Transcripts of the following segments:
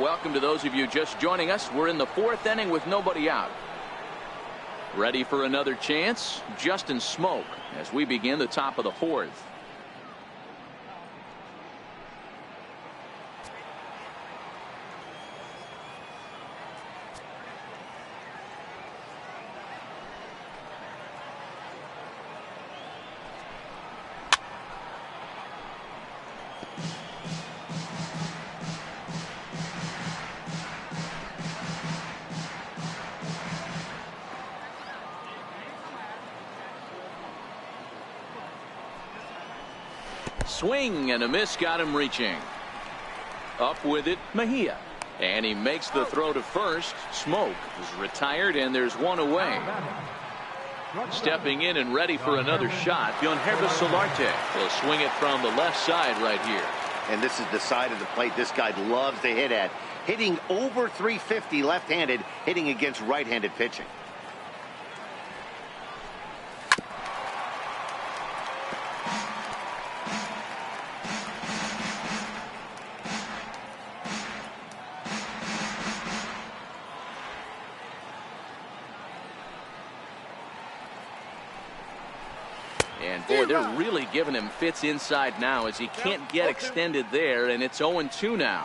Welcome to those of you just joining us. We're in the 4th inning with nobody out. Ready for another chance? Justin Smoak as we begin the top of the 4th. Swing and a miss got him reaching. Up with it, Mejia. And he makes the throw to first. Smoak is retired, and there's one away. Stepping in and ready for another shot, Yangervis Solarte will swing it from the left side right here. And this is the side of the plate this guy loves to hit at. Hitting over 350 left-handed, hitting against right-handed pitching. And boy, they're really giving him fits inside now as he can't get extended there, and it's 0-2 now.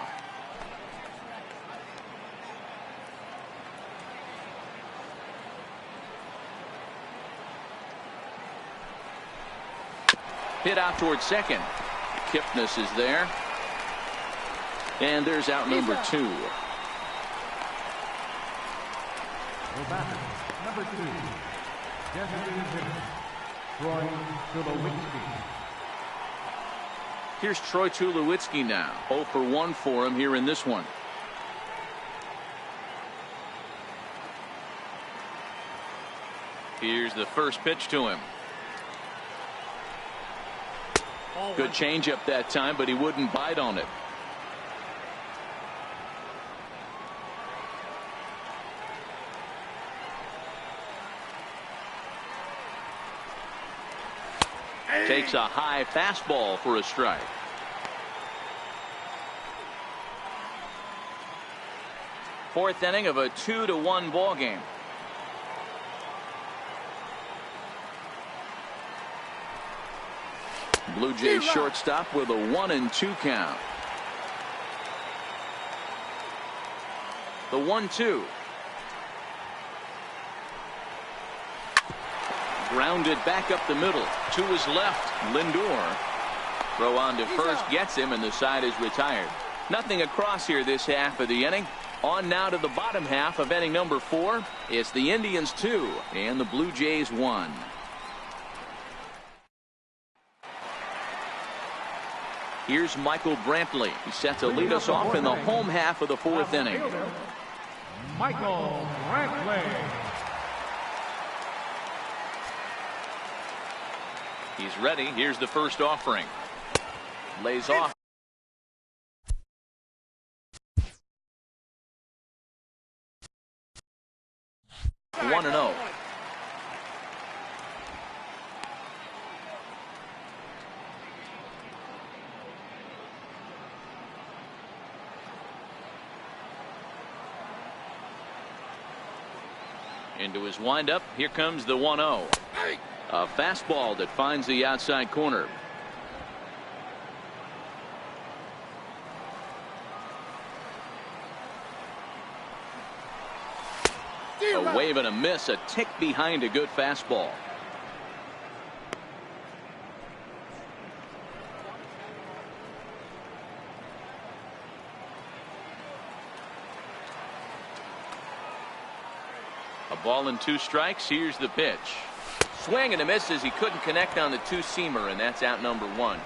Hit out towards second. Kipnis is there. And there's out number 2. Number 2. Troy Tulowitzki. Here's Troy Tulowitzki now. 0 for 1 for him here in this one. Here's the first pitch to him. Good changeup that time, but he wouldn't bite on it. Takes a high fastball for a strike. Fourth inning of a 2-1 ball game. Blue Jays shortstop with a 1-2 count. The 1-2. Grounded back up the middle to his left. Lindor. Throw on to first gets him, and the side is retired. Nothing across here this half of the inning. On now to the bottom half of inning number 4. It's the Indians 2 and the Blue Jays 1. Here's Michael Brantley. He's set to lead us off in the home half of the 4th inning. Michael Brantley. He's ready. Here's the first offering. Lays off. One and 0. Into his windup. Here comes the 1-0. A fastball that finds the outside corner. A wave and a miss, a tick behind a good fastball. A ball and 2 strikes. Here's the pitch. Swing and a miss as he couldn't connect on the 2-seamer, and that's out number 1.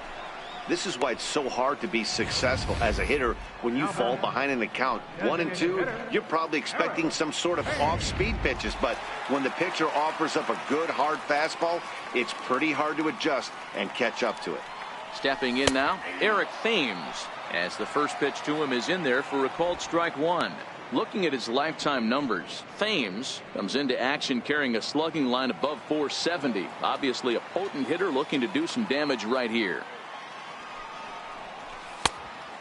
This is why it's so hard to be successful as a hitter when you fall behind in the count. 1-2, you're probably expecting some sort of off-speed pitches, but when the pitcher offers up a good hard fastball, it's pretty hard to adjust and catch up to it. Stepping in now, Eric Thames, as the first pitch to him is in there for a called strike 1. Looking at his lifetime numbers, Thames comes into action carrying a slugging line above 470. Obviously a potent hitter looking to do some damage right here.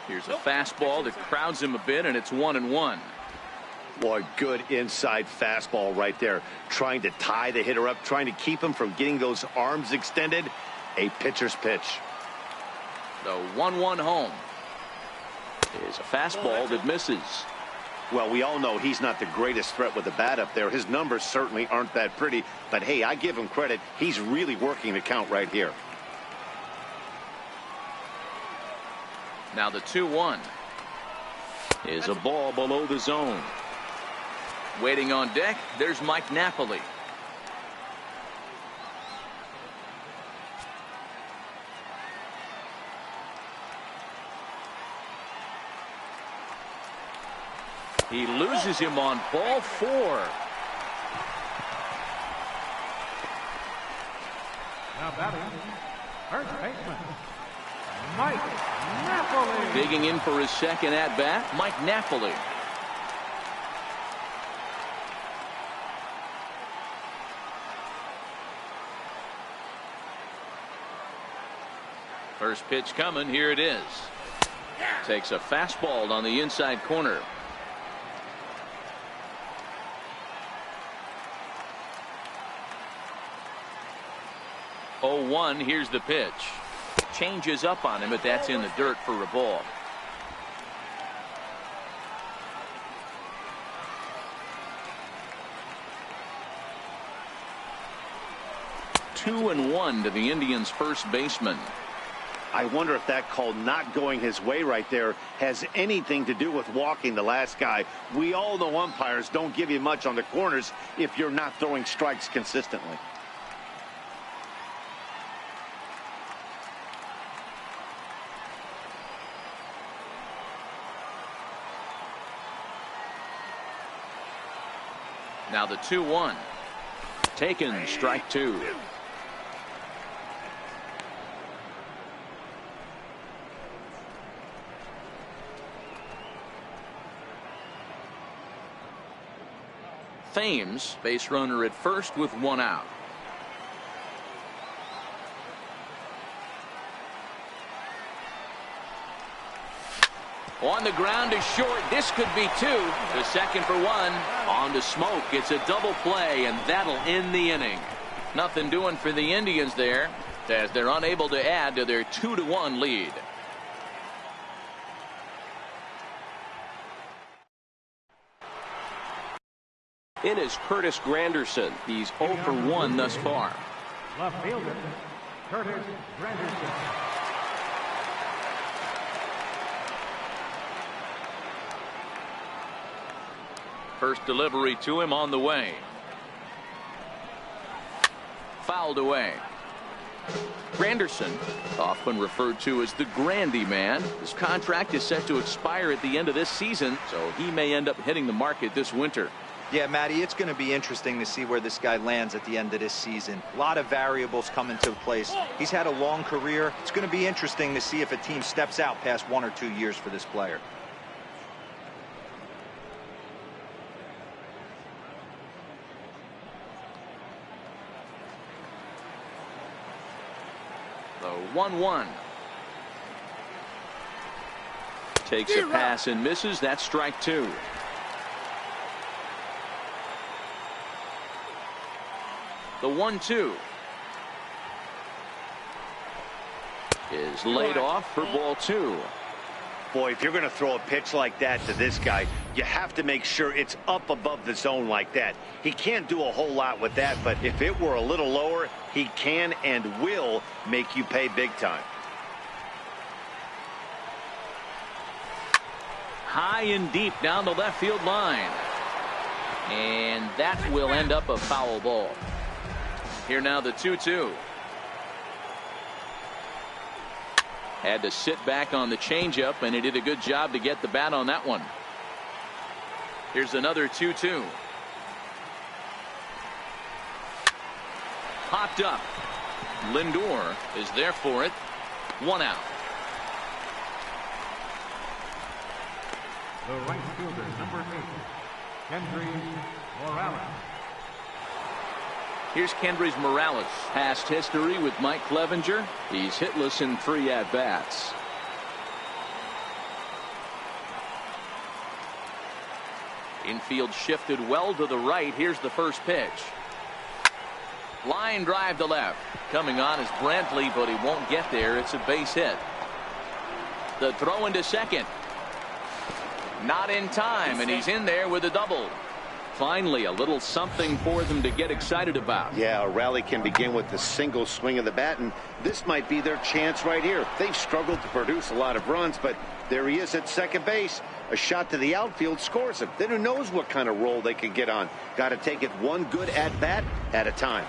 Here's a fastball that crowds him a bit, and it's 1-1. Boy, good inside fastball right there. Trying to tie the hitter up, trying to keep him from getting those arms extended. A pitcher's pitch. The 1-1 home is a fastball that misses. Well, we all know he's not the greatest threat with the bat up there. His numbers certainly aren't that pretty. But, hey, I give him credit. He's really working the count right here. Now the 2-1 is a ball below the zone. Waiting on deck, there's Mike Napoli. He loses him on ball 4. Now batting, first baseman, Mike Napoli. Digging in for his second at-bat, Mike Napoli. First pitch coming. Here it is. Takes a fastball on the inside corner. Oh, 1. Here's the pitch. Changes up on him, but that's in the dirt for a ball. Two and 1 to the Indians' first baseman. I wonder if that call not going his way right there has anything to do with walking the last guy. We all know umpires don't give you much on the corners if you're not throwing strikes consistently. Now the 2-1. Taken, strike 2. Thames, base runner at first with 1 out. On the ground is short. This could be 2. The second for 1. On to Smoke. It's a double play, and that'll end the inning. Nothing doing for the Indians there, as they're unable to add to their 2-1 lead. In is Curtis Granderson. He's 0 for 1 thus far. Left fielder, Curtis Granderson. First delivery to him on the way. Fouled away. Granderson, often referred to as the Grandy Man. His contract is set to expire at the end of this season, so he may end up hitting the market this winter. Yeah, Matty, it's going to be interesting to see where this guy lands at the end of this season. A lot of variables come into place. He's had a long career. It's going to be interesting to see if a team steps out past 1 or 2 years for this player. The 1-1. Takes a pass and misses. That's strike 2. The 1-2 is laid off for ball 2. Boy, if you're going to throw a pitch like that to this guy, you have to make sure it's up above the zone like that. He can't do a whole lot with that, but if it were a little lower, he can and will make you pay big time. High and deep down the left field line. And that will end up a foul ball. Here now the 2-2. Had to sit back on the changeup, and he did a good job to get the bat on that one. Here's another 2-2. Popped up. Lindor is there for it. 1 out. The right fielder, number 8, Kendrys Morales. Here's Kendrys Morales. Past history with Mike Clevenger. He's hitless in 3 at-bats. Infield shifted well to the right. Here's the first pitch. Line drive to left. Coming on is Brantley, but he won't get there. It's a base hit. The throw into second. Not in time, and he's in there with a double. Finally, a little something for them to get excited about. Yeah, a rally can begin with the single swing of the bat, and this might be their chance right here. They've struggled to produce a lot of runs, but there he is at second base. A shot to the outfield scores him. Then who knows what kind of roll they can get on. Got to take it one good at-bat at a time.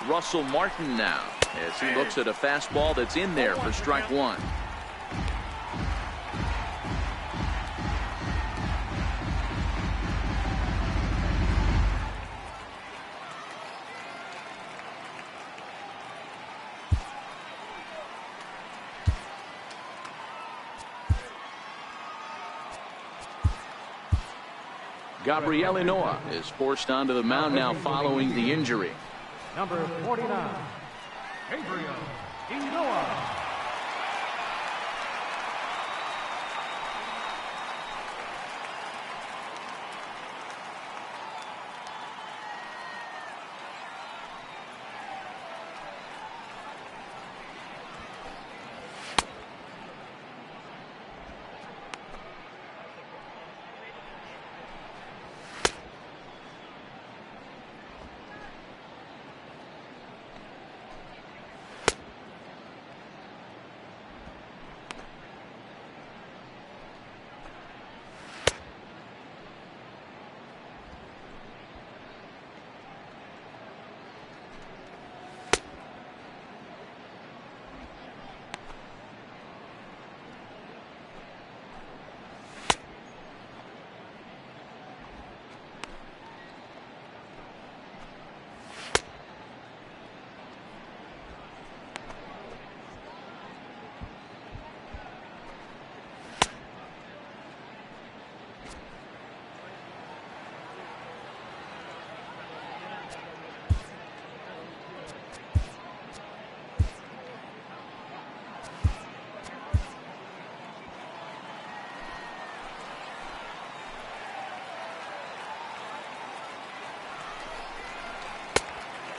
Russell Martin now, as he looks at a fastball that's in there for strike one. Gabriel Ynoa is forced onto the mound now following the injury. Number 49, Gabriel Ynoa.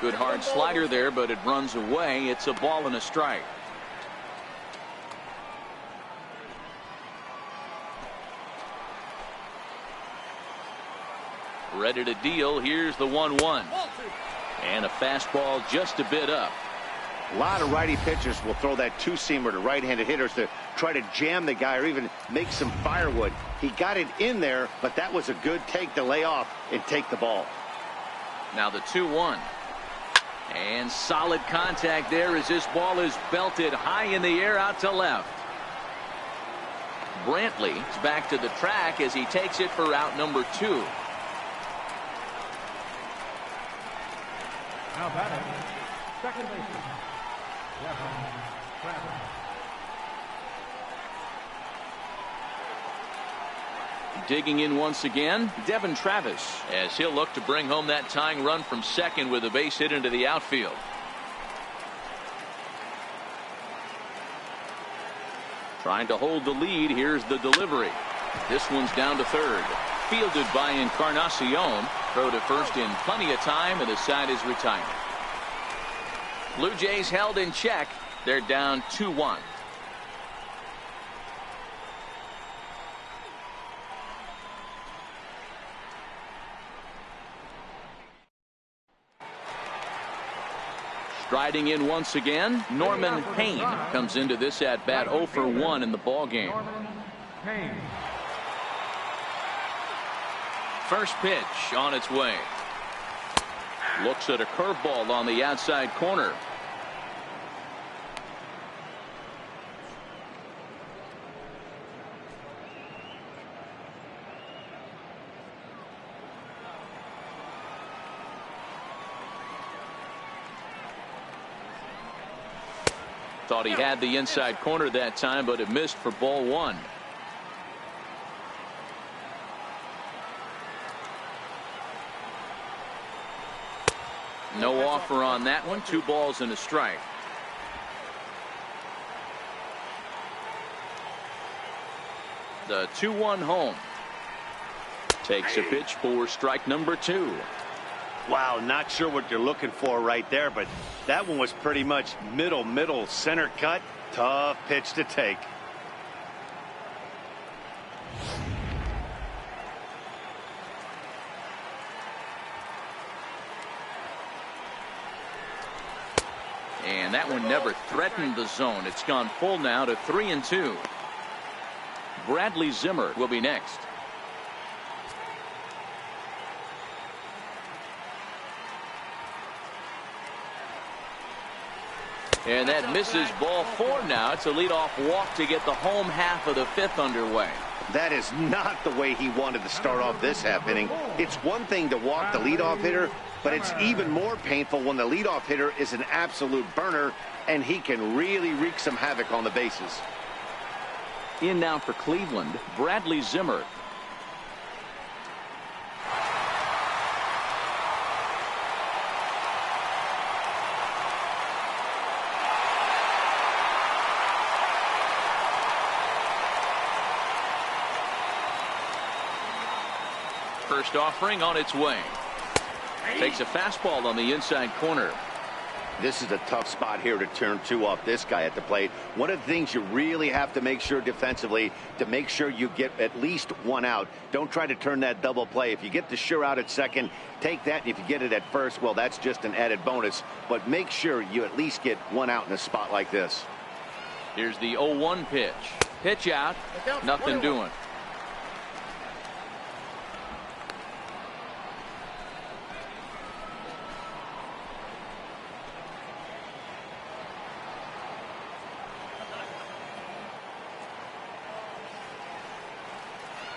Good hard slider there, but it runs away. It's a ball and a strike. Ready to deal. Here's the 1-1. And a fastball just a bit up. A lot of righty pitchers will throw that two-seamer to right-handed hitters to try to jam the guy or even make some firewood. He got it in there, but that was a good take to lay off and take the ball. Now the 2-1. And solid contact there as this ball is belted high in the air out to left. Brantley is back to the track as he takes it for out number 2. Now batting, second baseman, Devin Travis. Digging in once again, Devin Travis, as he'll look to bring home that tying run from second with a base hit into the outfield. Trying to hold the lead. Here's the delivery. This one's down to third. Fielded by Encarnacion. Throw to first in plenty of time, and the side is retired. Blue Jays held in check. They're down 2-1. Striding in once again, Norman Payne comes into this at bat 0 for 1 in the ball game. Norman Payne. First pitch on its way. Looks at a curveball on the outside corner. Thought he had the inside corner that time, but it missed for ball 1. No offer on that one. 2 balls and a strike. The 2-1 home. Takes a pitch for strike number 2. Wow, not sure what you're looking for right there, but that one was pretty much middle center cut. Tough pitch to take. And that one never threatened the zone. It's gone full now to 3-2. Bradley Zimmer will be next. And that misses, ball 4 now. It's a leadoff walk to get the home half of the 5th underway. That is not the way he wanted to start off this half inning. It's one thing to walk the leadoff hitter, but it's even more painful when the leadoff hitter is an absolute burner and he can really wreak some havoc on the bases. In now for Cleveland, Bradley Zimmer. First offering on its way. Takes a fastball on the inside corner. This is a tough spot here to turn 2 off this guy at the plate. One of the things you really have to make sure defensively to make sure you get at least 1 out. Don't try to turn that double play. If you get the sure out at second, take that. And if you get it at first, well, that's just an added bonus. But make sure you at least get 1 out in a spot like this. Here's the 0-1 pitch. Pitch out. Nothing doing.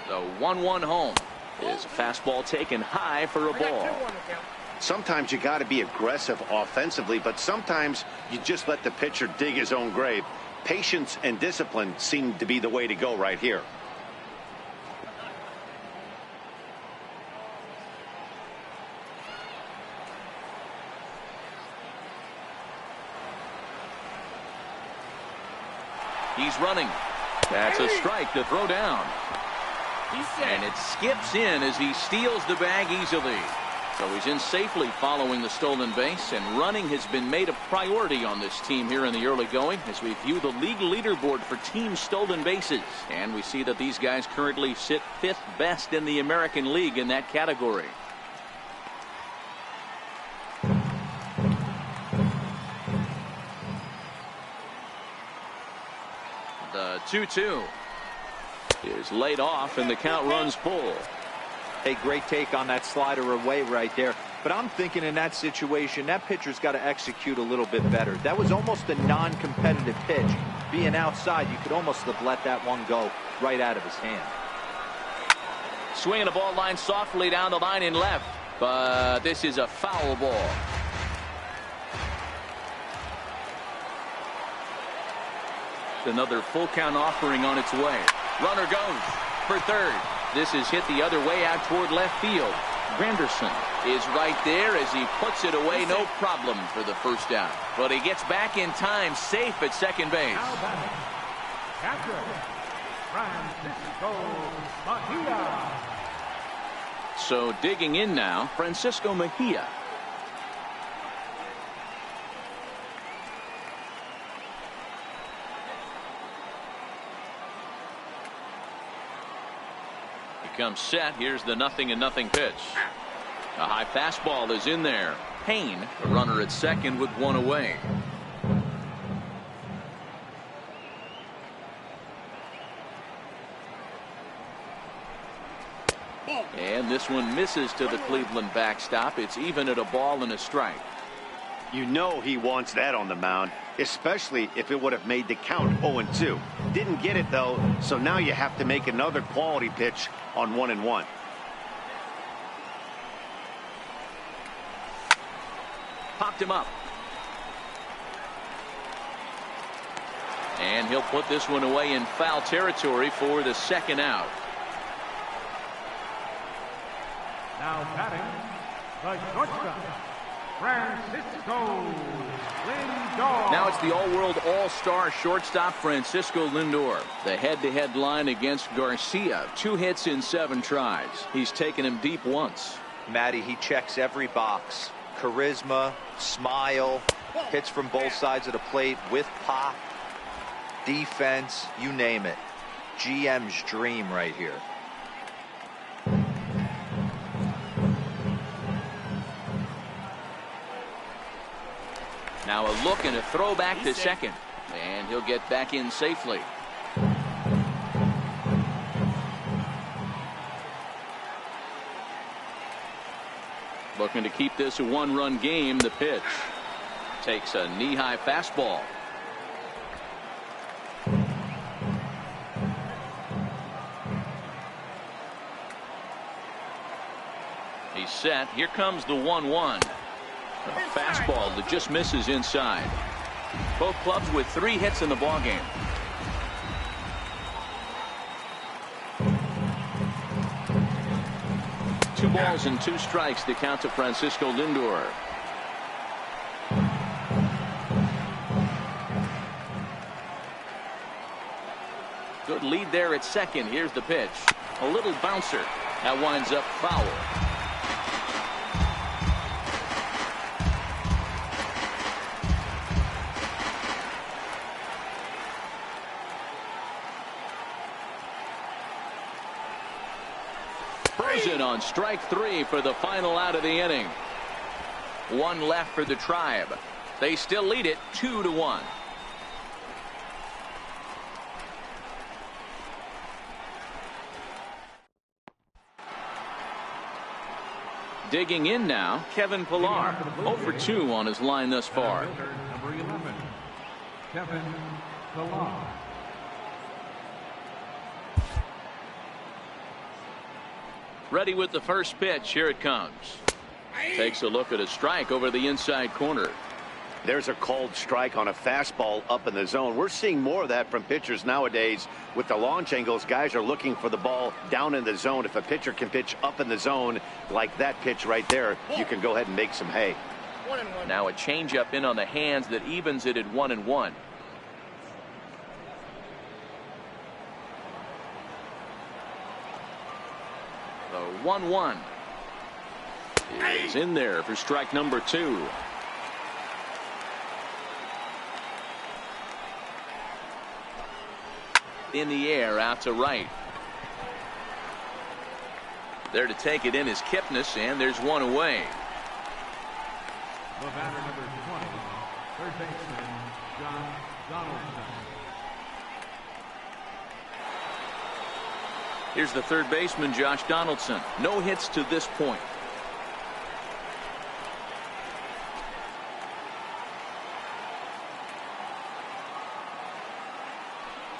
The 1-1 home is a fastball taken high for a ball. Sometimes you got to be aggressive offensively, but sometimes you just let the pitcher dig his own grave. Patience and discipline seem to be the way to go right here. He's running. That's a strike to throw down. And it skips in as he steals the bag easily. So he's in safely following the stolen base, and running has been made a priority on this team here in the early going as we view the league leaderboard for team stolen bases. And we see that these guys currently sit 5th best in the American League in that category. The 2-2 is laid off and the count runs full. A great take on that slider away right there. But I'm thinking in that situation, that pitcher's got to execute a little bit better. That was almost a non-competitive pitch. Being outside, you could almost have let that one go right out of his hand. Swinging a ball line softly down the line in left. But this is a foul ball. Another full count offering on its way. Runner goes for third. This is hit the other way out toward left field. Granderson is right there as he puts it away. No problem for the first down. But he gets back in time, safe at second base. Catcher, Francisco Mejia. So digging in now, Francisco Mejia. Comes set. Here's the 0-0 pitch. A high fastball is in there. Payne, the runner at second with 1 away. And this one misses to the Cleveland backstop. It's even at a ball and a strike. You know he wants that on the mound, especially if it would have made the count 0-2. Didn't get it, though, so now you have to make another quality pitch on 1-1. Popped him up. And he'll put this one away in foul territory for the second out. Now batting, the shortstop, Francisco Lindor. Now it's the all-world all-star shortstop Francisco Lindor. The head-to-head line against Garcia. 2 hits in 7 tries. He's taken him deep once. Matty, he checks every box. Charisma, smile, hits from both sides of the plate with pop, defense, you name it. GM's dream right here. Now a look and a throw back to second. And he'll get back in safely. Looking to keep this a 1-run game. The pitch. Takes a knee-high fastball. He's set. Here comes the 1-1. A fastball that just misses inside. Both clubs with 3 hits in the ballgame. Two balls and 2 strikes to count to Francisco Lindor. Good lead there at second. Here's the pitch. A little bouncer. That winds up foul. Frozen on strike 3 for the final out of the inning. 1 left for the Tribe. They still lead it 2-1. Digging in now, Kevin Pillar. 0 for 2 on his line thus far. Number 11, Kevin Pillar. Ready with the first pitch. Here it comes. Takes a look at a strike over the inside corner. There's a called strike on a fastball up in the zone. We're seeing more of that from pitchers nowadays. With the launch angles, guys are looking for the ball down in the zone. If a pitcher can pitch up in the zone like that pitch right there, you can go ahead and make some hay. Now a changeup in on the hands that evens it at 1-1. The 1-1 is in there for strike number 2. In the air out to right. There to take it in is Kipnis, and there's 1 away. The batter, number 20, third baseman, Josh Donaldson. Here's the third baseman, Josh Donaldson. No hits to this point.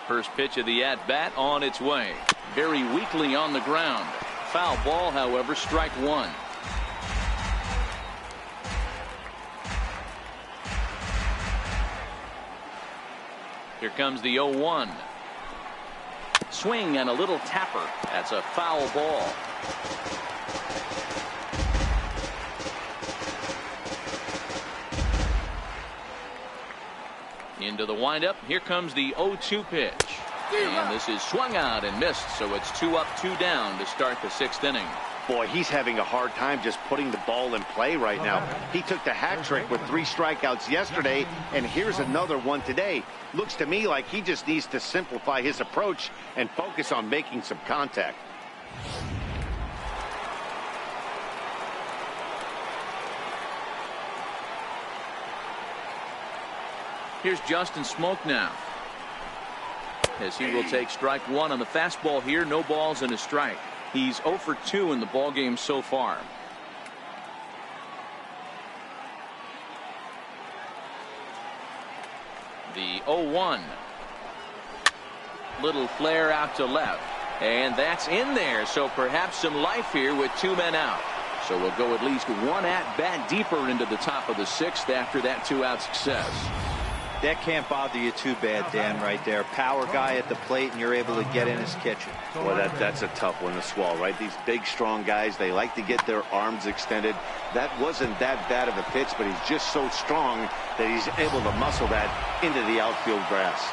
First pitch of the at-bat on its way. Very weakly on the ground. Foul ball, however, strike 1. Here comes the 0-1. Swing and a little tapper. That's a foul ball. Into the windup. Here comes the 0-2 pitch. And this is swung out and missed, so it's 2 up, 2 down to start the 6th inning. Boy, he's having a hard time just putting the ball in play right now. He took the hat trick with 3 strikeouts yesterday, and here's another one today. Looks to me like he just needs to simplify his approach and focus on making some contact. Here's Justin Smoak now, as he will take strike 1 on the fastball here. No balls and a strike. He's 0 for 2 in the ballgame so far. The 0-1. Little flare out to left. And that's in there. So perhaps some life here with 2 men out. So we'll go at least 1 at-bat deeper into the top of the 6th after that 2-out success. That can't bother you too bad, Dan, right there. Power guy at the plate, and you're able to get in his kitchen. Well, that's a tough one to swallow, right? These big, strong guys, they like to get their arms extended. That wasn't that bad of a pitch, but he's just so strong that he's able to muscle that into the outfield grass.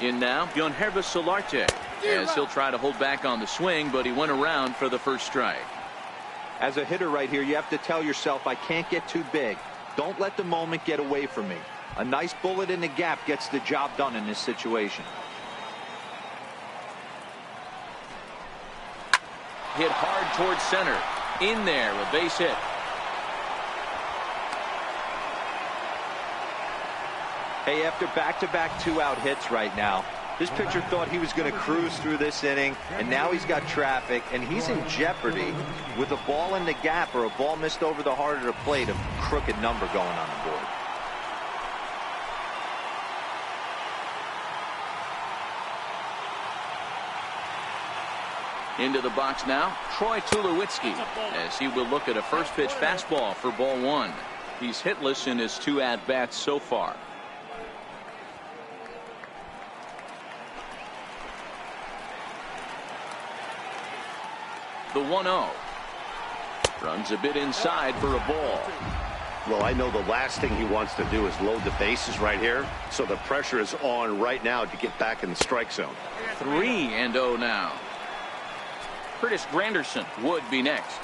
In now, Yangervis Solarte, as he'll try to hold back on the swing, but he went around for the first strike. As a hitter right here, you have to tell yourself, I can't get too big. Don't let the moment get away from me. A nice bullet in the gap gets the job done in this situation. Hit hard towards center. In there, a base hit. Hey, after back-to-back 2-out hits right now, this pitcher thought he was going to cruise through this inning, and now he's got traffic, and he's in jeopardy with a ball in the gap or a ball missed over the heart of the plate, a crooked number going on the board. Into the box now, Troy Tulowitzki, as he will look at a first pitch fastball for ball one. He's hitless in his 2 at-bats so far. The 1-0. Runs a bit inside for a ball. Well, I know the last thing he wants to do is load the bases right here, so the pressure is on right now to get back in the strike zone. 3-0 now. Curtis Granderson would be next.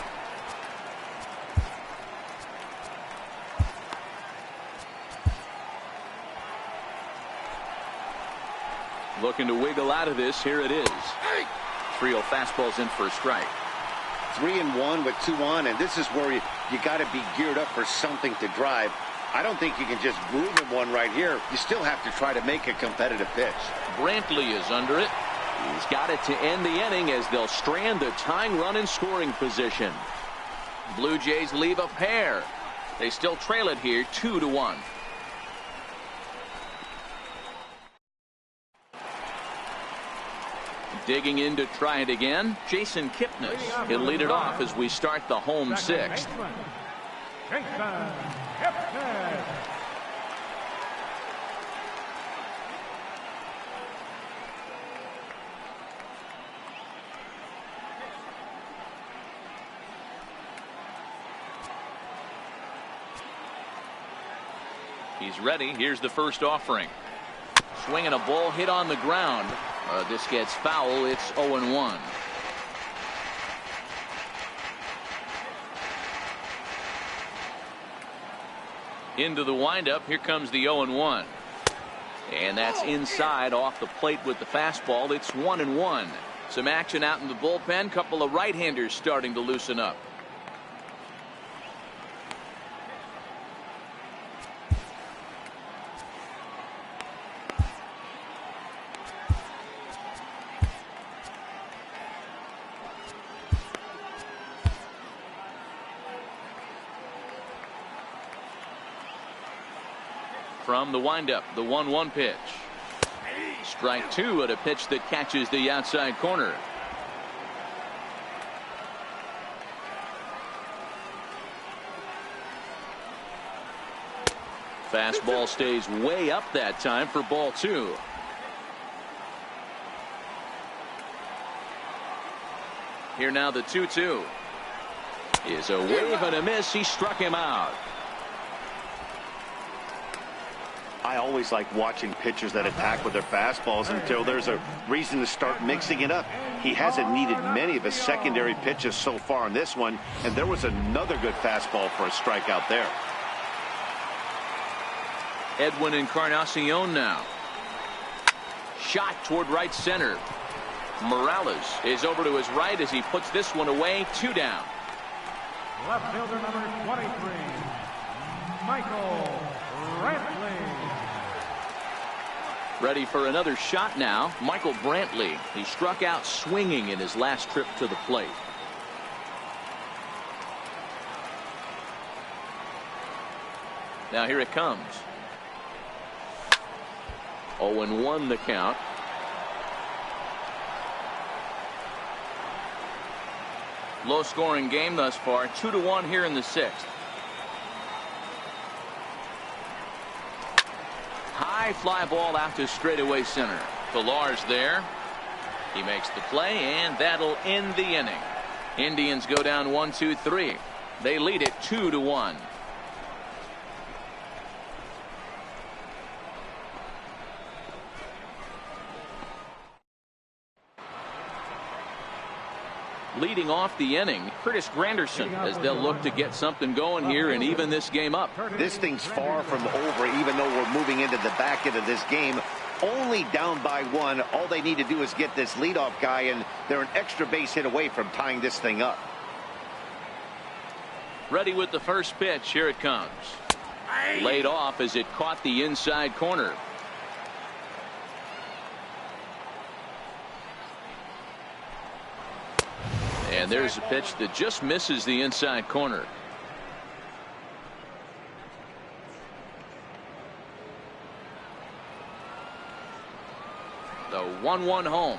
Looking to wiggle out of this. Here it is. 3-0 fastballs in for a strike. 3-1 with 2 on, and this is where you got to be geared up for something to drive. I don't think you can just groove in one right here. You still have to try to make a competitive pitch. Brantley is under it. He's got it to end the inning as they'll strand the tying run in scoring position. Blue Jays leave a pair. They still trail it here 2-1. Digging in to try it again, Jason Kipnis. He'll lead it off as we start the home 6th. Jason Kipnis. He's ready. Here's the first offering. Swinging a ball hit on the ground. This gets foul. It's 0-1. Into the windup. Here comes the 0-1. And that's inside off the plate with the fastball. It's 1-1. Some action out in the bullpen. Couple of right-handers starting to loosen up. From the windup, the 1-1 pitch. Strike 2 at a pitch that catches the outside corner. Fastball stays way up that time for ball 2. Here now the 2-2. Is a wave and a miss. He struck him out. I always like watching pitchers that attack with their fastballs until there's a reason to start mixing it up. He hasn't needed many of his secondary pitches so far in this one, and there was another good fastball for a strikeout there. Edwin Encarnacion now. Shot toward right center. Morales is over to his right as he puts this one away. 2 down. Left fielder number 23, Michael Brantley. Ready for another shot now. Michael Brantley. He struck out swinging in his last trip to the plate. Now here it comes. 0-1 the count. Low-scoring game thus far, 2-1 here in the 6th. High fly ball out to straightaway center. Pillar's there. He makes the play, and that'll end the inning. Indians go down 1-2-3. They lead it 2-1. Leading off the inning, Curtis Granderson, as they'll look to get something going here and even this game up. This thing's far from over, even though we're moving into the back end of this game. Only down by 1. All they need to do is get this leadoff guy, and they're an extra base hit away from tying this thing up. Ready with the first pitch. Here it comes. Laid off as it caught the inside corner. And there's a pitch that just misses the inside corner. The 1-1 home.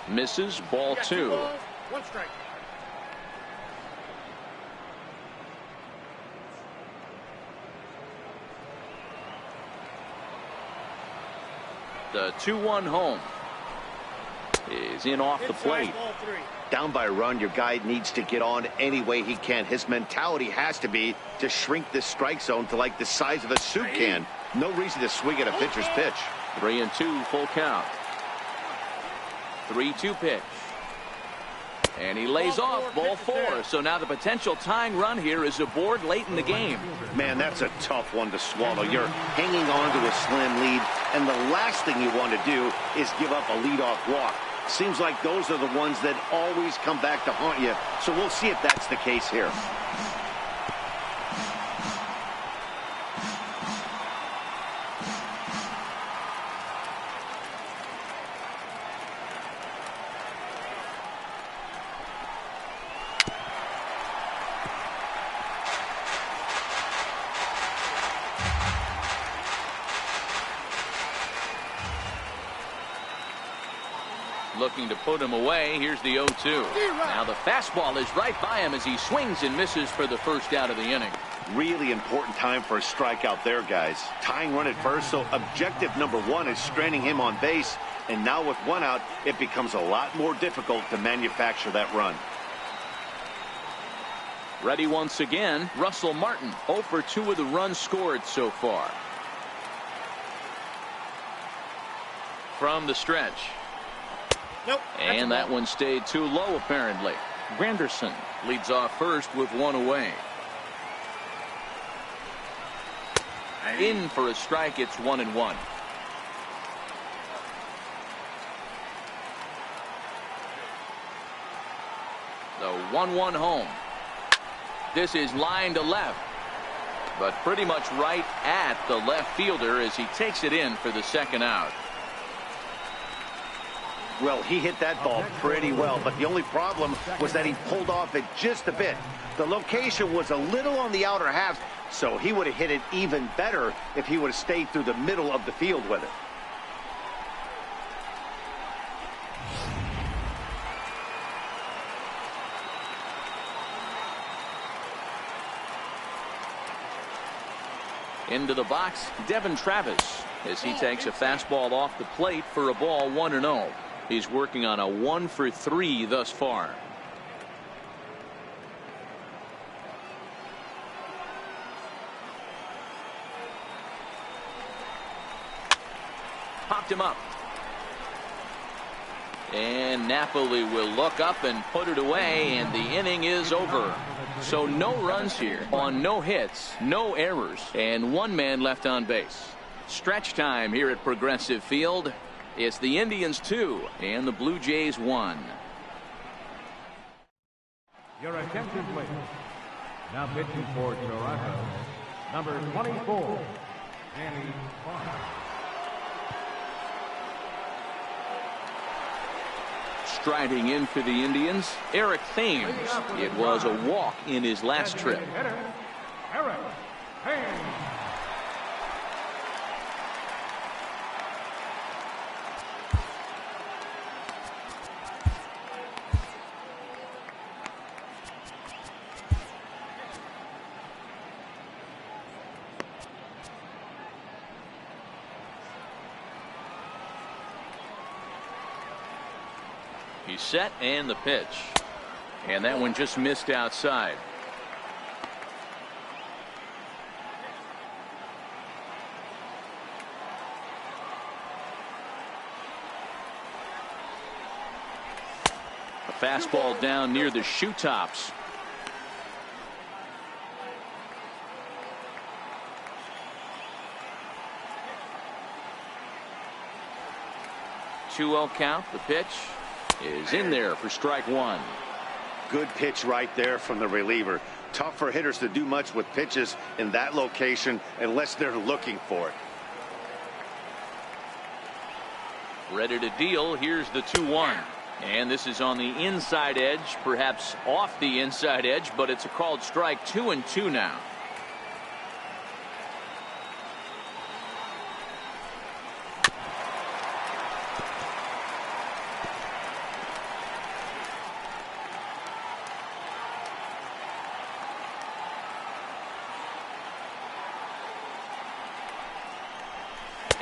Misses, ball 2. 1 strike. The 2-1 home is in off the plate. Down by a run, your guy needs to get on any way he can. His mentality has to be to shrink this strike zone to like the size of a soup can. No reason to swing at a pitcher's pitch. 3-2 full count. 3-2 pitch. And he lays off ball 4. So now the potential tying run here is aboard late in the game. Man, that's a tough one to swallow. You're hanging on to a slim lead, and the last thing you want to do is give up a leadoff walk. Seems like those are the ones that always come back to haunt you. So we'll see if that's the case here. Looking to put him away. Here's the 0-2. Now the fastball is right by him as he swings and misses for the first out of the inning. Really important time for a strikeout there, guys. Tying run at first, so objective number 1 is stranding him on base. And now with 1 out, it becomes a lot more difficult to manufacture that run. Ready once again, Russell Martin. 0 for 2 of the runs scored so far. From the stretch. Nope. And that one stayed too low, apparently. Granderson leads off first with 1 away. In for a strike. It's 1-1. The 1-1 home. This is line to left, but pretty much right at the left fielder as he takes it in for the second out. Well, he hit that ball pretty well, but the only problem was that he pulled off it just a bit. The location was a little on the outer half, so he would have hit it even better if he would have stayed through the middle of the field with it. Into the box, Devin Travis, as he takes a fastball off the plate for a ball 1-0. He's working on a 1 for 3 thus far. Popped him up. And Napoli will look up and put it away, and the inning is over. So no runs here on no hits, no errors, and 1 man left on base. Stretch time here at Progressive Field. It's the Indians 2 and the Blue Jays 1. Your attention, please. Now pitching for Toronto, number 24, Danny Farr. Striding in for the Indians, Eric Thames. It was a walk in his last trip. Eric Thames. He's set and the pitch. And that one just missed outside. A fastball down near the shoe tops. 2-0 count. The pitch is in there for strike one. Good pitch right there from the reliever. Tough for hitters to do much with pitches in that location unless they're looking for it. Ready to deal. Here's the 2-1. And this is on the inside edge, perhaps off the inside edge, but it's a called strike. 2-2 now.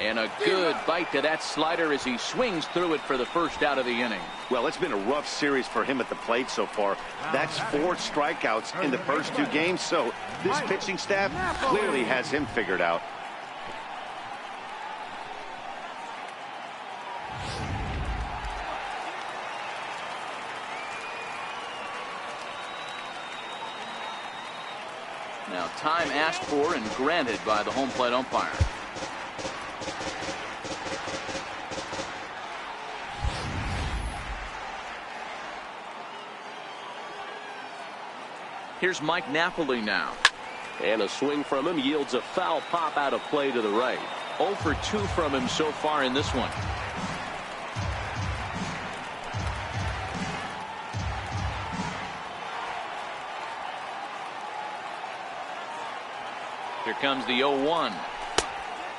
And a good bite to that slider as he swings through it for the first out of the inning. Well, it's been a rough series for him at the plate so far. That's 4 strikeouts in the first 2 games, so this pitching staff clearly has him figured out. Now time asked for and granted by the home plate umpire. Here's Mike Napoli now. And a swing from him yields a foul pop out of play to the right. 0 for 2 from him so far in this one. Here comes the 0-1.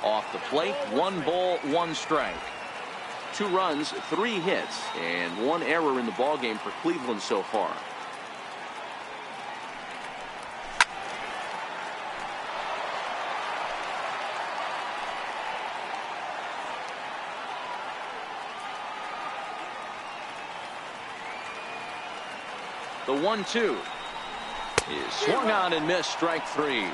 Off the plate, 1 ball, 1 strike. 2 runs, 3 hits, and 1 error in the ballgame for Cleveland so far. The 1-2 is swung on and missed. Strike 3.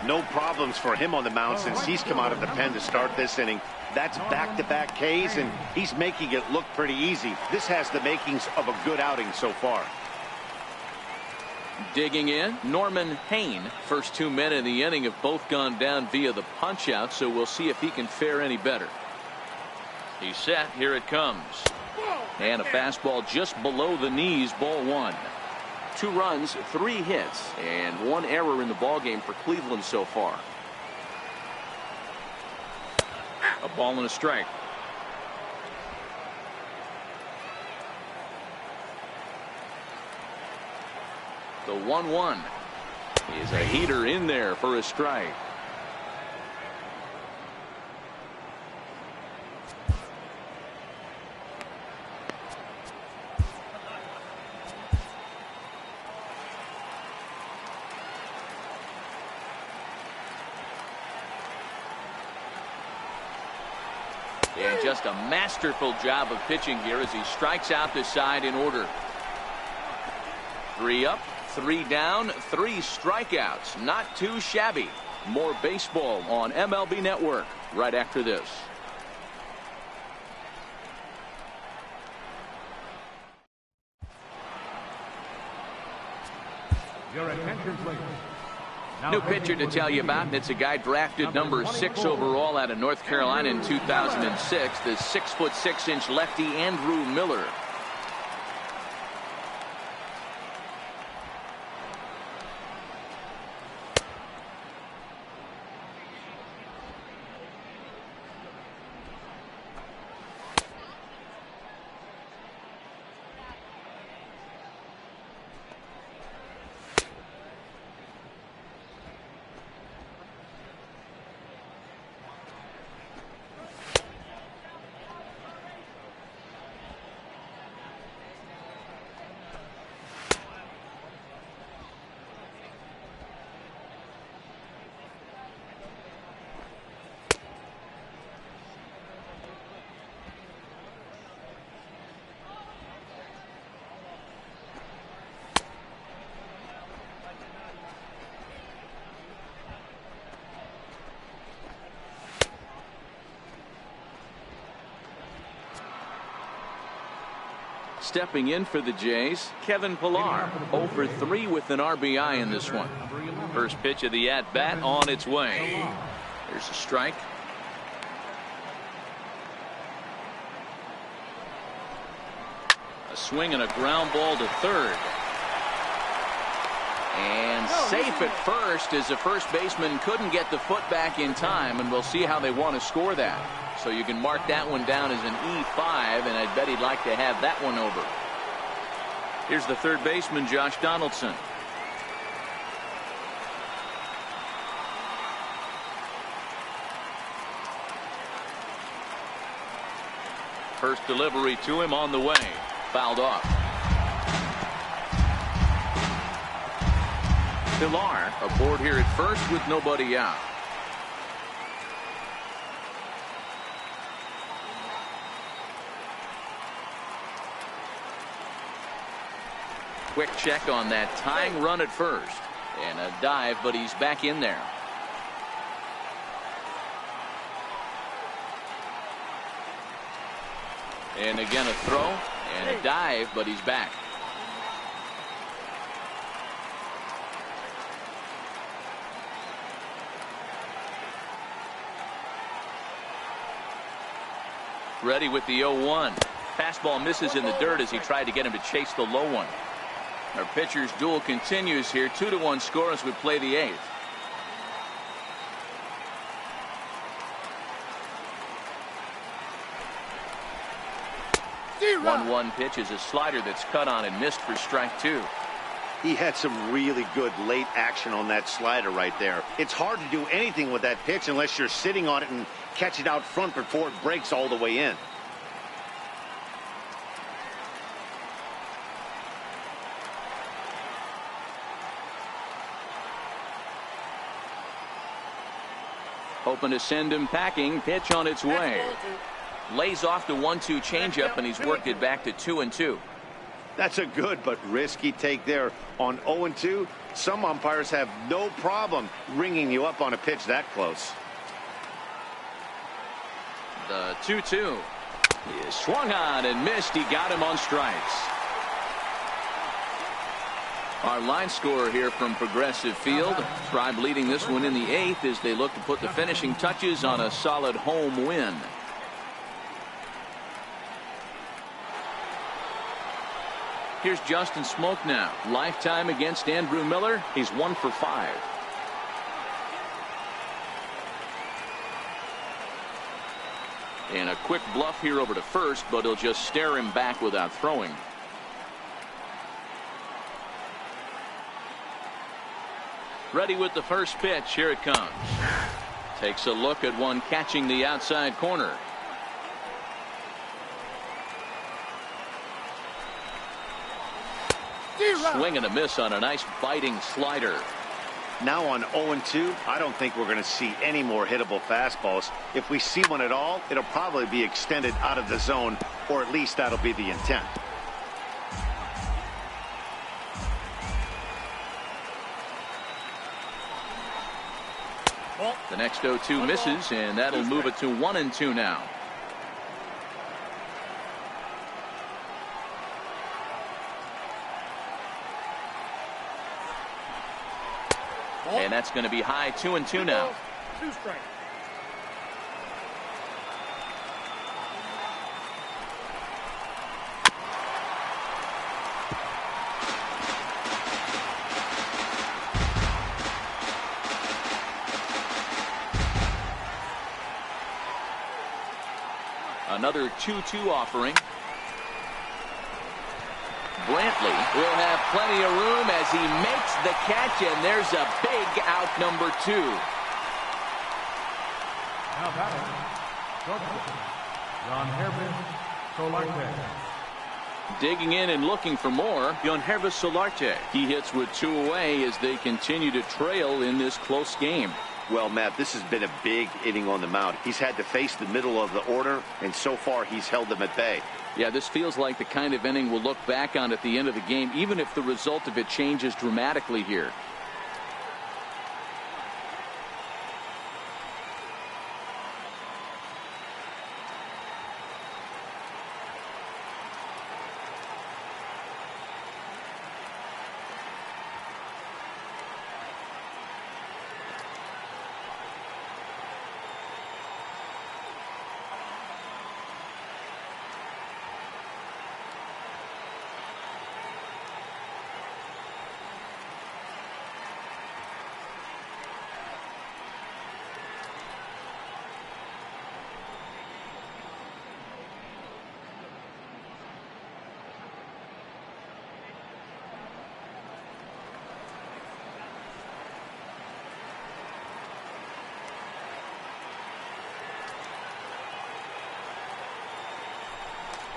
No problems for him on the mound since he's come out of the pen to start this inning. That's back-to-back Ks, and he's making it look pretty easy. This has the makings of a good outing so far. Digging in, Norman Hayne. First 2 men in the inning have both gone down via the punch-out, so we'll see if he can fare any better. He's set. Here it comes. And a fastball just below the knees, ball 1. 2 runs, 3 hits, and 1 error in the ballgame for Cleveland so far. A ball and a strike. The 1-1 is a heater in there for a strike. And just a masterful job of pitching here as he strikes out the side in order. 3 up, 3 down, 3 strikeouts. Not too shabby. More baseball on MLB Network right after this. Your attention, please. New pitcher to tell you about, and it's a guy drafted number 6 overall out of North Carolina in 2006, the 6'6" lefty Andrew Miller. Stepping in for the Jays, Kevin Pillar, 0 for 3 with an RBI in this one. First pitch of the at-bat on its way. There's a strike. A swing and a ground ball to third. And safe at first, as the first baseman couldn't get the foot back in time, and we'll see how they want to score that. So you can mark that one down as an E5, and I bet he'd like to have that one over. Here's the third baseman, Josh Donaldson. First delivery to him on the way. Fouled off. Pillar aboard here at first with nobody out. Quick check on that tying run at first. And a dive, but he's back in there. And again a throw and a dive, but he's back. Ready with the 0-1. Fastball misses in the dirt as he tried to get him to chase the low one. Our pitcher's duel continues here. 2-1 score as we play the 8th. One 1 pitch is a slider that's cut on and missed for strike 2. He had some really good late action on that slider right there. It's hard to do anything with that pitch unless you're sitting on it and catch it out front before it breaks all the way in. Hoping to send him packing. Pitch on its way. Lays off the 1-2 changeup, and he's worked it back to 2-2. That's a good but risky take there on 0-2. Some umpires have no problem ringing you up on a pitch that close. The 2-2 is swung on and missed. He got him on strikes. Our line scorer here from Progressive Field. Tribe leading this one in the 8th as they look to put the finishing touches on a solid home win. Here's Justin Smoak now. Lifetime against Andrew Miller. He's 1 for 5. And a quick bluff here over to first, but he'll just stare him back without throwing. Ready with the first pitch. Here it comes. Takes a look at one catching the outside corner. Swing and a miss on a nice biting slider. Now on 0-2, I don't think we're going to see any more hittable fastballs. If we see one at all, it'll probably be extended out of the zone, or at least that'll be the intent. The next 0-2 misses, and that'll move it to 1-2 now. And that's going to be high. 2-2 now. 2 strikes. Another 2-2 offering. Brantley will have plenty of room as he makes the catch, and there's a big out, number 2. Now batting, shortstop, Yangervis Solarte. Digging in and looking for more, Yangervis Solarte. He hits with 2 away as they continue to trail in this close game. Well, Matt, this has been a big inning on the mound. He's had to face the middle of the order, and so far he's held them at bay. Yeah, this feels like the kind of inning we'll look back on at the end of the game, even if the result of it changes dramatically here.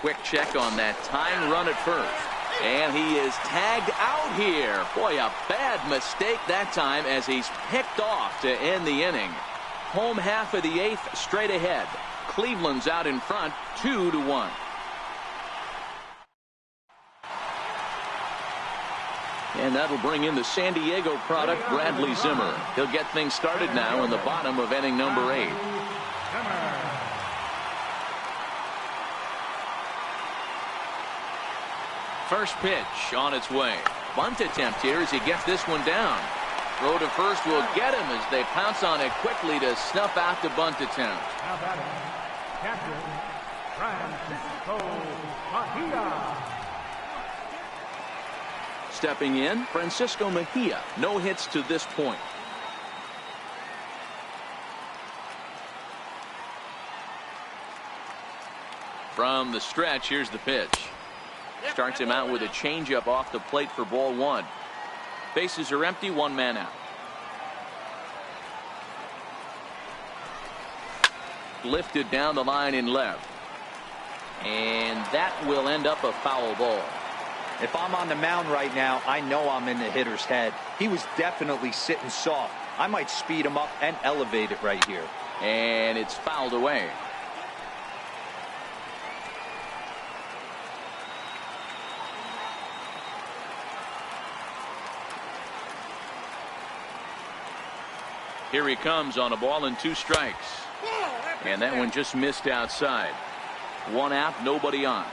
Quick check on that tying run at first. And he is tagged out here. Boy, a bad mistake that time as he's picked off to end the inning. Home half of the 8th straight ahead. Cleveland's out in front 2-1. And that'll bring in the San Diego product, Bradley Zimmer. He'll get things started now in the bottom of inning number 8. First pitch on its way. Bunt attempt here as he gets this one down. Throw to first will get him as they pounce on it quickly to snuff out the bunt attempt. Now batting, catcher, Francisco Mejia. Stepping in, Francisco Mejia. No hits to this point. From the stretch, here's the pitch. Starts him out with a changeup off the plate for ball 1. Bases are empty, 1 man out. Lifted down the line in left. And that will end up a foul ball. If I'm on the mound right now, I know I'm in the hitter's head. He was definitely sitting soft. I might speed him up and elevate it right here. And it's fouled away. Here he comes on a ball and 2 strikes. And that one just missed outside. 1 out, nobody on.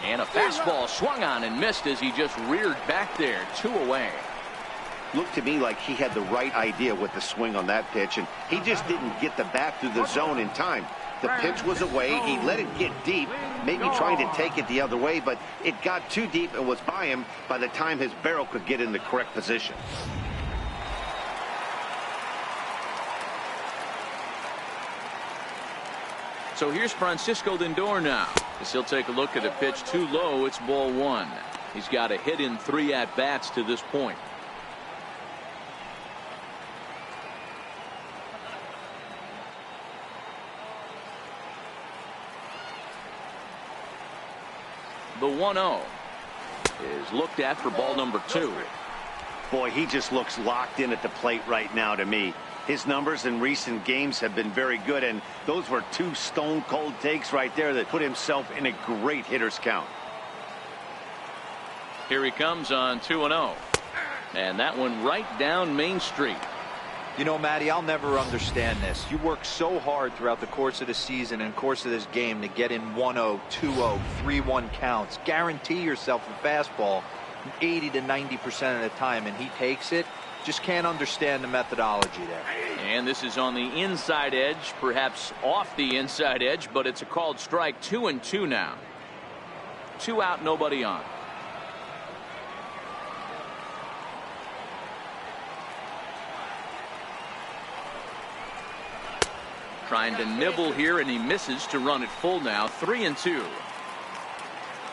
And a fastball swung on and missed as he just reared back there. 2 away. Looked to me like he had the right idea with the swing on that pitch, and he just didn't get the bat through the zone in time. The pitch was away. He let it get deep, maybe trying to take it the other way, but it got too deep and was by him by the time his barrel could get in the correct position. So here's Francisco Lindor now, as he'll take a look at a pitch too low. It's ball 1. He's got a hit in 3 at-bats to this point. The 1-0 is looked at for ball number 2. Boy, he just looks locked in at the plate right now to me. His numbers in recent games have been very good, and those were 2 stone-cold takes right there that put himself in a great hitter's count. Here he comes on 2-0. And that one right down Main Street. You know, Matty, I'll never understand this. You work so hard throughout the course of the season and course of this game to get in 1-0, 2-0, 3-1 counts. Guarantee yourself a fastball 80 to 90% of the time, and he takes it. Just can't understand the methodology there. And this is on the inside edge, perhaps off the inside edge, but it's a called strike. 2-2 now. 2 out, nobody on. Trying to nibble here, and he misses to run it full now. 3-2.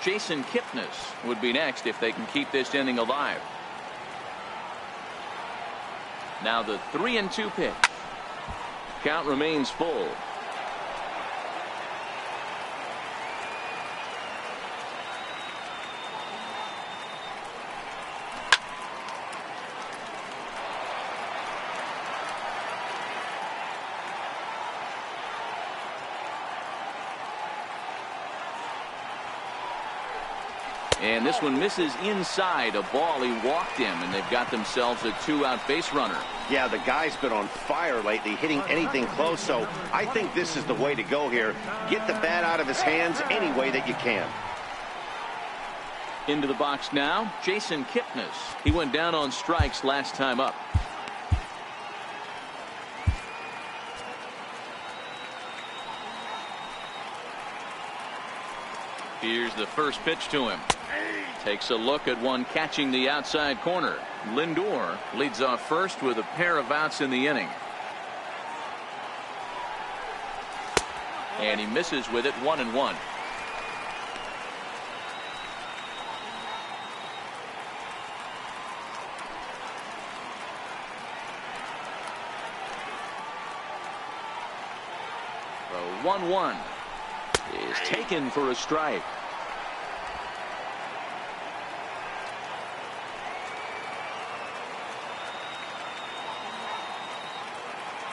Jason Kipnis would be next if they can keep this inning alive. Now the 3-2 pitch. Count remains full. And this one misses inside. A ball he walked him, and they've got themselves a 2-out base runner. Yeah, the guy's been on fire lately, hitting anything close, so I think this is the way to go here. Get the bat out of his hands any way that you can. Into the box now, Jason Kipnis. He went down on strikes last time up. Here's the first pitch to him. Takes a look at one catching the outside corner. Lindor leads off first with a pair of outs in the inning. And he misses with it. 1-1. 1-1 is taken for a strike.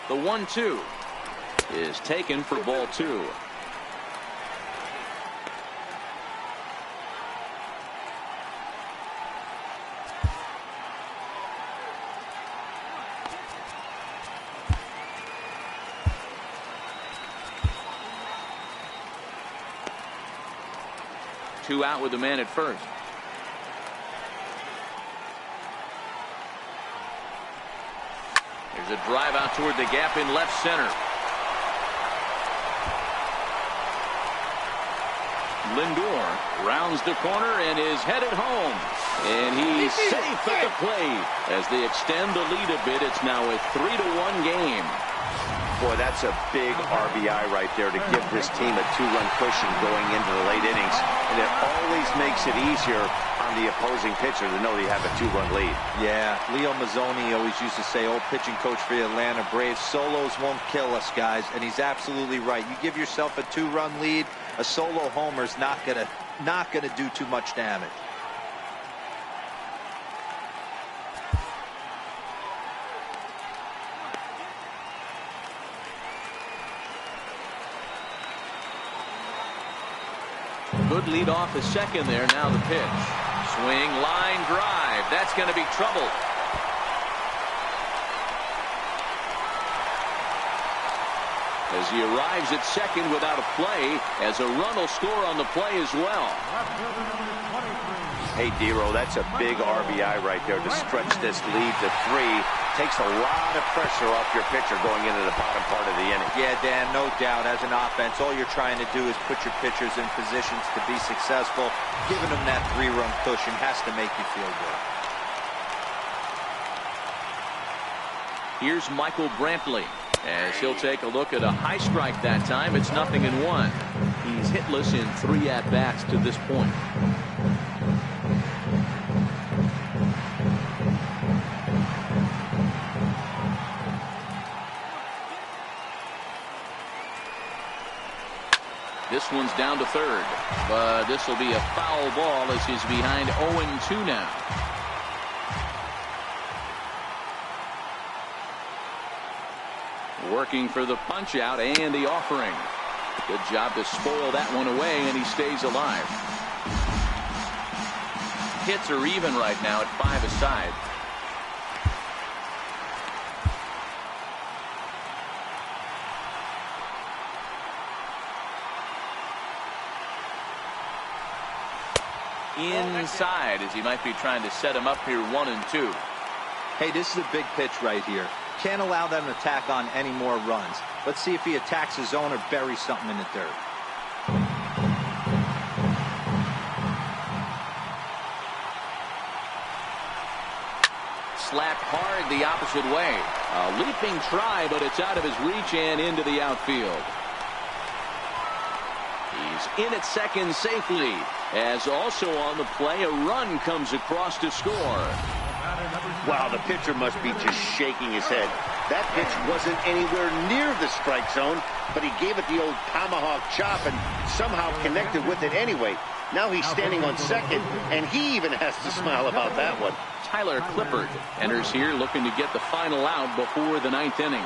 The 1-2 is taken for ball 2. Two out with the man at first. There's a drive out toward the gap in left center. Lindor rounds the corner and is headed home. And he's safe at the plate. As they extend the lead a bit, it's now a 3-1 game. Boy, that's a big RBI right there to give this team a 2-run cushion going into the late innings. And it always makes it easier on the opposing pitcher to know they have a 2-run lead. Yeah, Leo Mazzoni always used to say, old pitching coach for the Atlanta Braves, solos won't kill us, guys. And he's absolutely right. You give yourself a 2-run lead, a solo homer's not gonna do too much damage. Good lead off the second there. Now the pitch. Swing, line drive. That's going to be trouble. As he arrives at second without a play, as a run will score on the play as well. Hey, Dero, that's a big RBI right there to stretch this lead to 3. Takes a lot of pressure off your pitcher going into the bottom part of the inning. Yeah, Dan, no doubt. As an offense, all you're trying to do is put your pitchers in positions to be successful. Giving them that 3-run cushion has to make you feel good. Here's Michael Brantley as he'll take a look at a high strike that time. It's 0-1. He's hitless in 3 at-bats to this point. This one's down to third, but this will be a foul ball as he's behind 0-2 now. Working for the punch out and the offering. Good job to spoil that one away, and he stays alive. Hits are even right now at 5 aside. Inside as he might be trying to set him up here 1-2. Hey, this is a big pitch right here. Can't allow them to tack on any more runs. Let's see if he attacks his zone or buries something in the dirt. Slapped hard the opposite way. A leaping try, but it's out of his reach and into the outfield. He's in at second safely, as also on the play a run comes across to score. Wow, the pitcher must be just shaking his head. That pitch wasn't anywhere near the strike zone, but he gave it the old tomahawk chop and somehow connected with it anyway. Now he's standing on second, and he even has to smile about that one. Tyler Clippard enters here looking to get the final out before the 9th inning.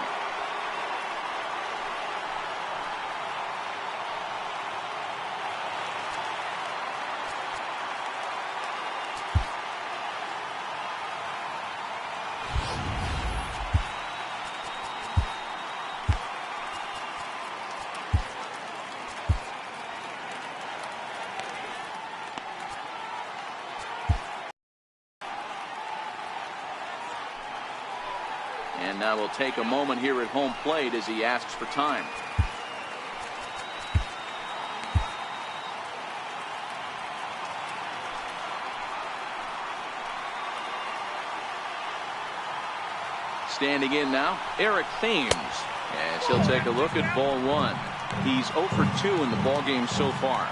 And now we'll take a moment here at home plate as he asks for time. Standing in now, Eric Thames, as he'll take a look at ball 1. He's 0 for 2 in the ball game so far.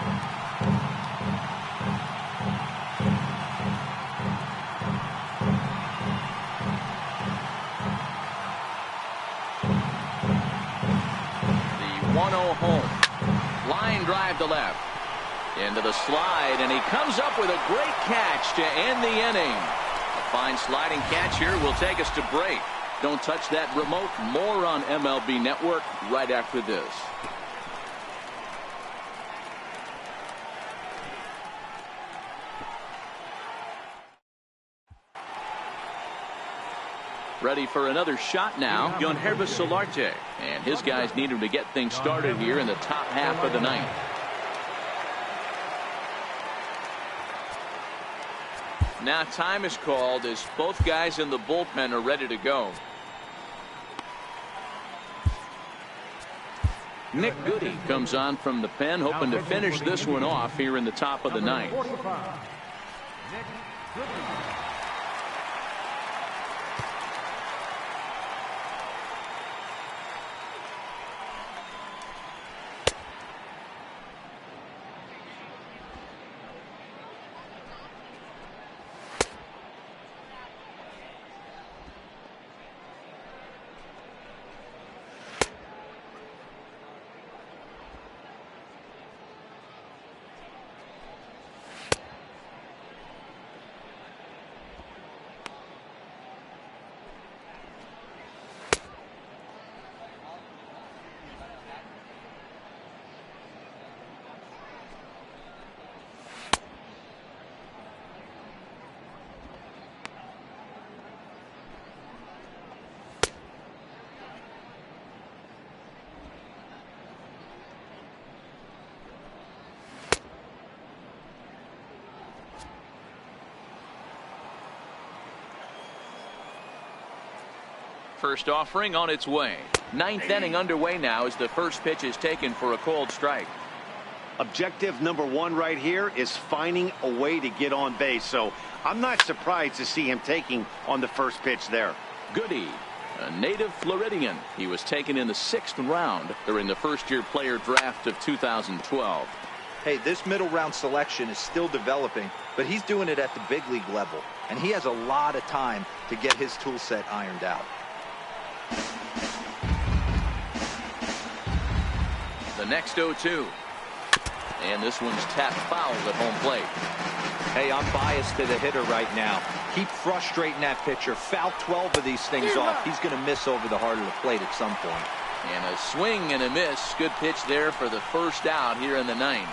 1-0 home. Line drive to left. Into the slide, and he comes up with a great catch to end the inning. A fine sliding catch here will take us to break. Don't touch that remote. More on MLB Network right after this. Ready for another shot now, Yangervis Solarte. And his guys need him to get things started here in the top half of the ninth. Now time is called as both guys in the bullpen are ready to go. Nick Goody comes on from the pen, hoping to finish this one off here in the top of the ninth. First offering on its way. Ninth inning underway now as the first pitch is taken for a cold strike. Objective number one right here is finding a way to get on base. So I'm not surprised to see him taking on the first pitch there. Goody, a native Floridian. He was taken in the 6th round during the first-year player draft of 2012. Hey, this middle round selection is still developing, but he's doing it at the big league level, and he has a lot of time to get his tool set ironed out. The next 0-2. And this one's tapped foul at home plate. Hey, I'm biased to the hitter right now. Keep frustrating that pitcher. Foul 12 of these things off. He's going to miss over the heart of the plate at some point. And a swing and a miss. Good pitch there for the first out here in the ninth.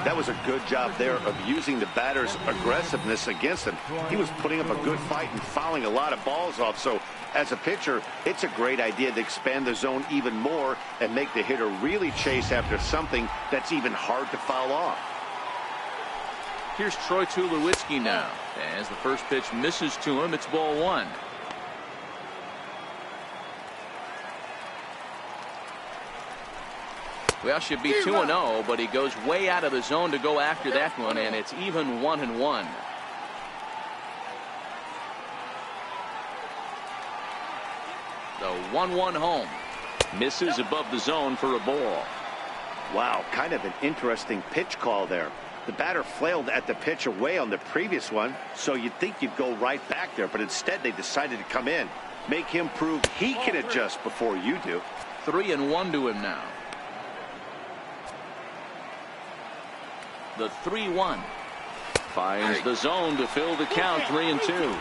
That was a good job there of using the batter's aggressiveness against him. He was putting up a good fight and fouling a lot of balls off. So as a pitcher, it's a great idea to expand the zone even more and make the hitter really chase after something that's even hard to foul off. Here's Troy Tulowitzki now. As the first pitch misses to him, it's ball one. Well, should be 2-0, but he goes way out of the zone to go after that one, and it's even 1-1. The 1-1 home. Misses above the zone for a ball. Wow, kind of an interesting pitch call there. The batter flailed at the pitch away on the previous one, so you'd think you'd go right back there, but instead they decided to come in. Make him prove he can adjust before you do. 3-1 to him now. The 3-1 finds the zone to fill the count. 3-2.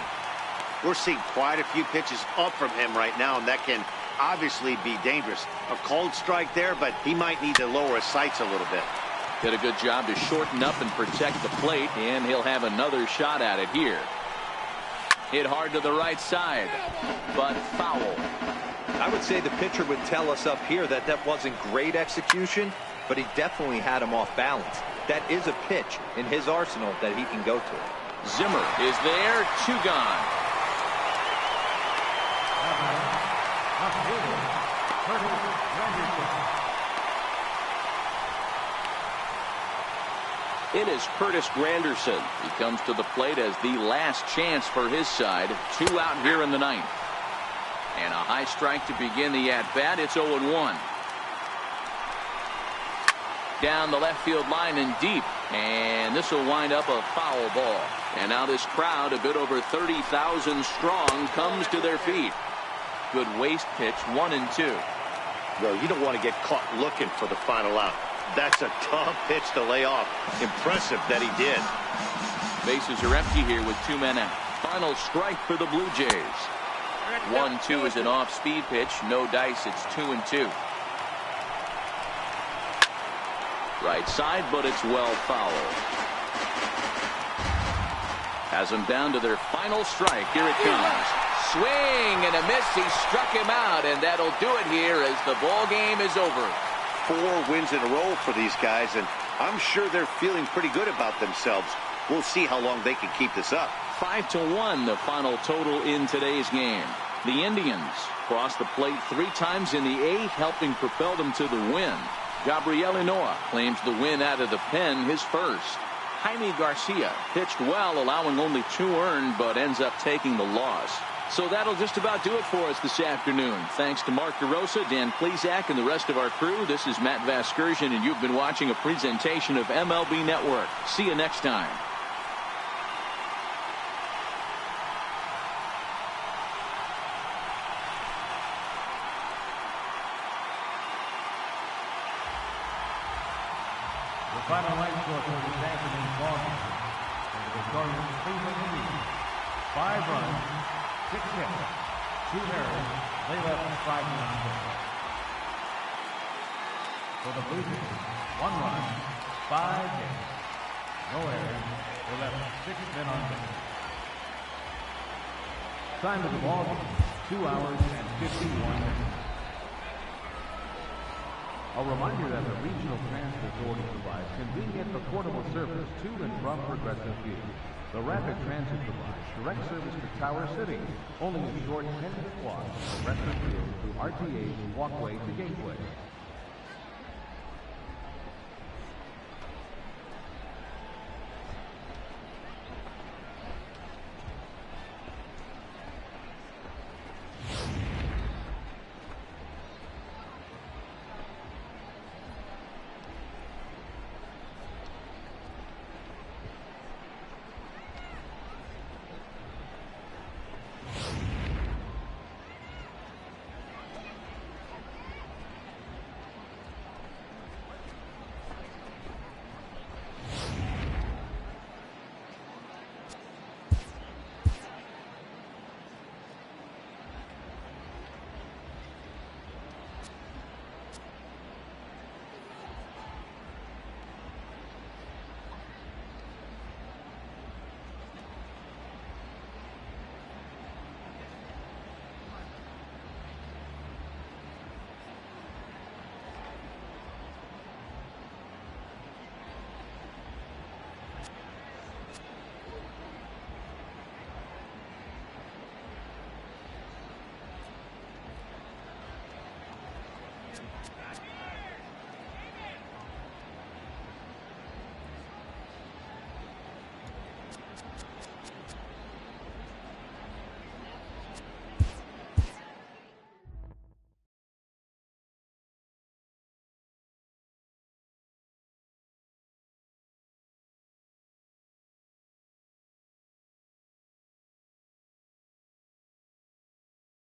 We're seeing quite a few pitches up from him right now, and that can obviously be dangerous. A cold strike there, but he might need to lower his sights a little bit. Did a good job to shorten up and protect the plate, and he'll have another shot at it here. Hit hard to the right side, but foul. I would say the pitcher would tell us up here that that wasn't great execution, but he definitely had him off balance. That is a pitch in his arsenal that he can go to. Zimmer is there, 2 gone. It is Curtis Granderson. He comes to the plate as the last chance for his side. 2 out here in the ninth. And a high strike to begin the at-bat. It's 0-1. Down the left field line and deep. And this will wind up a foul ball. And now this crowd, a bit over 30,000 strong, comes to their feet. Good waste pitch, 1-2. Well, you don't want to get caught looking for the final out. That's a tough pitch to lay off. Impressive that he did. Bases are empty here with 2 men out. Final strike for the Blue Jays. 1-2 is an off-speed pitch. No dice. It's 2-2. Right side, but it's well fouled. Has them down to their final strike. Here it comes. Swing and a miss. He struck him out, and that'll do it here as the ball game is over. 4 wins in a row for these guys, and I'm sure they're feeling pretty good about themselves. We'll see how long they can keep this up. 5-1 the final total in today's game. The Indians crossed the plate 3 times in the 8th, helping propel them to the win. Gabriel Ynoa claims the win out of the pen, his first. Jaime Garcia pitched well, allowing only 2 earned, but ends up taking the loss. So that'll just about do it for us this afternoon. Thanks to Mark DeRosa, Dan Plesac, and the rest of our crew. This is Matt Vasgersian, and you've been watching a presentation of MLB Network. See you next time. The final line score for this afternoon's ball game is the Victorian Cleveland Indians. 5 runs, 6 hits, 2 errors. They left 5 men on base. For the Blue Jays, 1 run, 5 hits, no errors. They left 6 men on base. Time of the ball game, 2 hours and 51 minutes. A reminder that the Regional Transit Authority provides convenient, affordable service to and from Progressive Field. The Rapid Transit provides direct service to Tower City, only a short 10-minute walk from Progressive Field through RTA's walkway to Gateway.